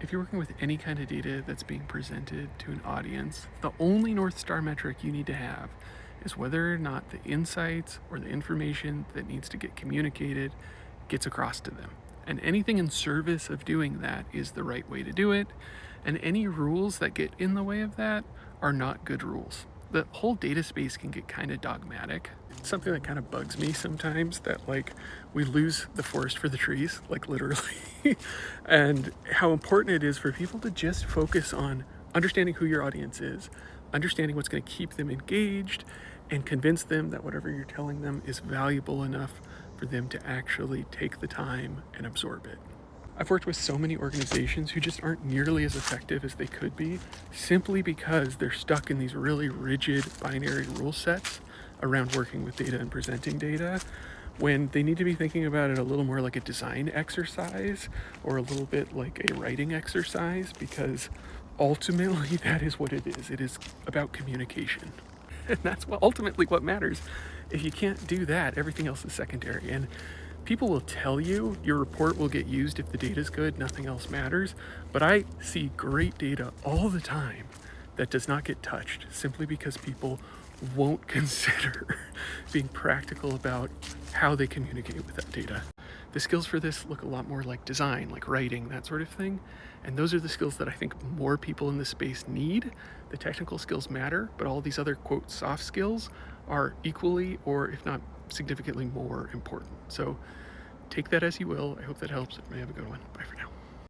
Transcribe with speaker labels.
Speaker 1: If you're working with any kind of data that's being presented to an audience, the only North Star metric you need to have is whether or not the insights or the information that needs to get communicated gets across to them. And anything in service of doing that is the right way to do it. And any rules that get in the way of that are not good rules. The whole data space can get kind of dogmatic. It's something that kind of bugs me sometimes, that like we lose the forest for the trees, like literally, and how important it is for people to just focus on understanding who your audience is, understanding what's going to keep them engaged, and convince them that whatever you're telling them is valuable enough for them to actually take the time and absorb it. I've worked with so many organizations who just aren't nearly as effective as they could be, simply because they're stuck in these really rigid binary rule sets around working with data and presenting data, when they need to be thinking about it a little more like a design exercise or a little bit like a writing exercise, because ultimately that is what it is. It is about communication. And that's ultimately what matters. If you can't do that, everything else is secondary. And people will tell you your report will get used if the data is good, nothing else matters. But I see great data all the time that does not get touched simply because people won't consider being practical about how they communicate with that data. The skills for this look a lot more like design, like writing, that sort of thing. And those are the skills that I think more people in this space need. The technical skills matter, but all these other, quote, soft skills are equally, or if not significantly more important. So take that as you will. I hope that helps. May have a good one. Bye for now.